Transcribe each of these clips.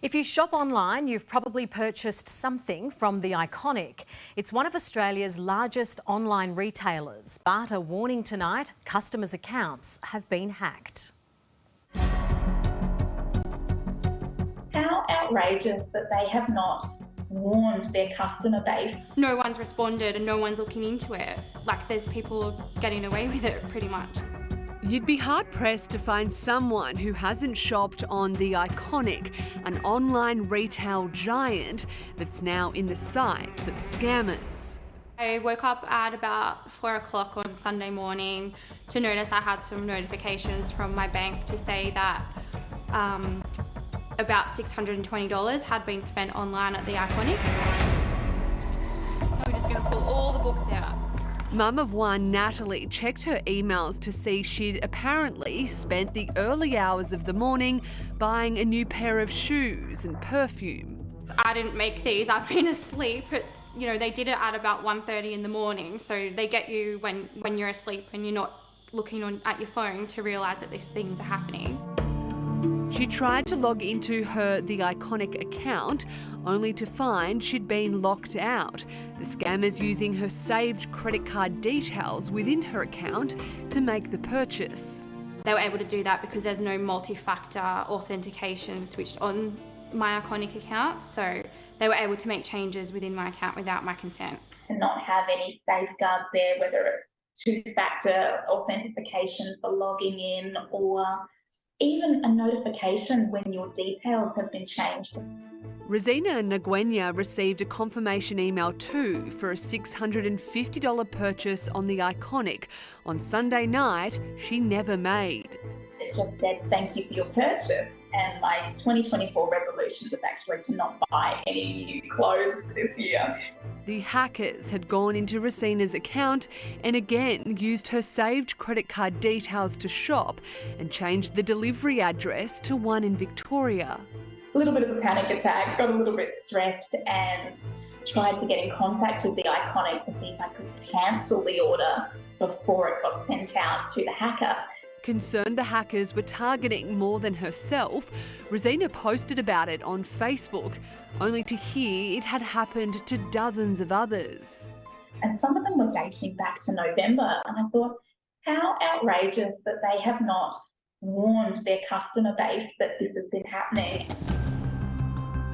If you shop online, you've probably purchased something from The Iconic. It's one of Australia's largest online retailers, but a warning tonight, customers' accounts have been hacked. How outrageous that they have not warned their customer base. No one's responded and no one's looking into it. Like, there's people getting away with it pretty much. You'd be hard-pressed to find someone who hasn't shopped on The Iconic, an online retail giant that's now in the sights of scammers. I woke up at about 4 o'clock on Sunday morning to notice I had some notifications from my bank to say that about $620 had been spent online at The Iconic. We're just going to pull all the books out. Mum of one, Natalie, checked her emails to see she'd apparently spent the early hours of the morning buying a new pair of shoes and perfume. I didn't make these, I've been asleep. They did it at about 1:30 in the morning, so they get you when you're asleep and you're not looking at your phone to realise that these things are happening. She tried to log into her The Iconic account, only to find she'd been locked out. The scammers using her saved credit card details within her account to make the purchase. They were able to do that because there's no multi-factor authentication switched on my Iconic account, so they were able to make changes within my account without my consent. To not have any safeguards there, whether it's two-factor authentication for logging in or even a notification when your details have been changed. Rosina Nguyen received a confirmation email too for a $650 purchase on The Iconic on Sunday night she never made. It just said, thank you for your purchase. And my 2024 resolution was actually to not buy any new clothes this year. The hackers had gone into Rosina's account and again used her saved credit card details to shop and changed the delivery address to one in Victoria. A little bit of a panic attack, got a little bit stressed and tried to get in contact with The Iconic to see if I could cancel the order before it got sent out to the hacker. Concerned the hackers were targeting more than herself, Rosina posted about it on Facebook, only to hear it had happened to dozens of others. And some of them were dating back to November, and I thought, how outrageous that they have not warned their customer base that this has been happening.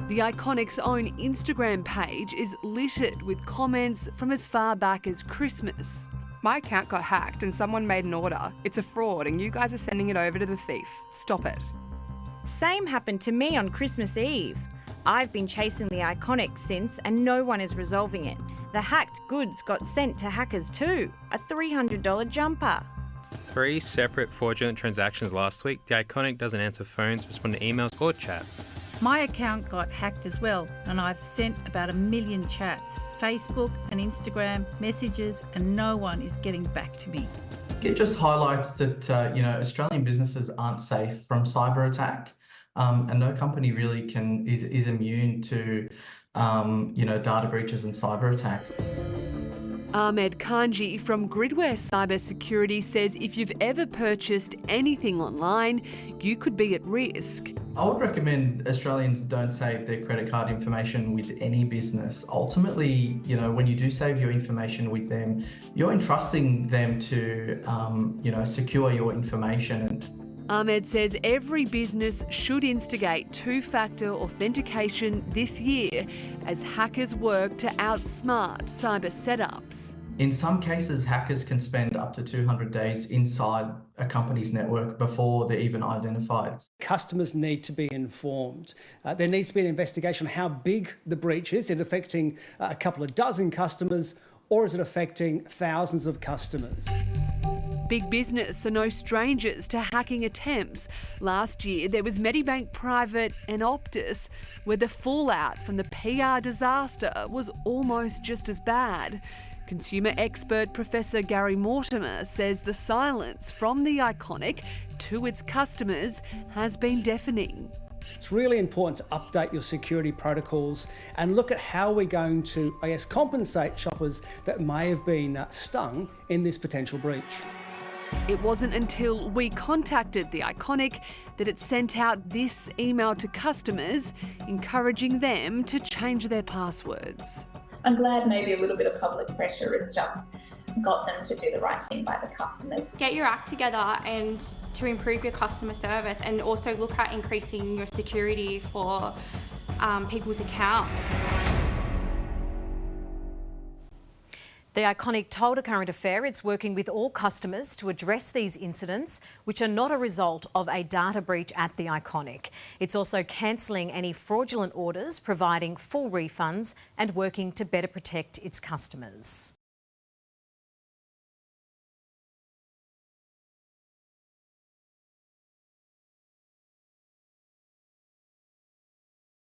The Iconic's own Instagram page is littered with comments from as far back as Christmas. My account got hacked and someone made an order. It's a fraud and you guys are sending it over to the thief. Stop it. Same happened to me on Christmas Eve. I've been chasing The Iconic since and no one is resolving it. The hacked goods got sent to hackers too. A $300 jumper. 3 separate fraudulent transactions last week. The Iconic doesn't answer phones, respond to emails or chats. My account got hacked as well, and I've sent about 1 million chats, Facebook and Instagram messages, and no one is getting back to me. It just highlights that Australian businesses aren't safe from cyber attack, and no company really is immune to data breaches and cyber attacks. Ahmed Kanji from Gridware Cybersecurity says if you've ever purchased anything online, you could be at risk. I would recommend Australians don't save their credit card information with any business. Ultimately, when you do save your information with them, you're entrusting them to, secure your information. Ahmed says every business should instigate two-factor authentication this year as hackers work to outsmart cyber setups. In some cases, hackers can spend up to 200 days inside a company's network before they're even identified. Customers need to be informed. There needs to be an investigation on how big the breach is. Is it affecting a couple of dozen customers or is it affecting thousands of customers? Big business are no strangers to hacking attempts. Last year, there was Medibank Private and Optus, where the fallout from the PR disaster was almost just as bad. Consumer expert Professor Gary Mortimer says the silence from The Iconic to its customers has been deafening. It's really important to update your security protocols and look at how we're going to, compensate shoppers that may have been stung in this potential breach. It wasn't until we contacted the Iconic that it sent out this email to customers encouraging them to change their passwords. I'm glad maybe a little bit of public pressure has just got them to do the right thing by the customers. Get your act together and to improve your customer service, and also look at increasing your security for people's accounts. The Iconic told A Current Affair it's working with all customers to address these incidents, which are not a result of a data breach at the Iconic. It's also cancelling any fraudulent orders, providing full refunds and working to better protect its customers.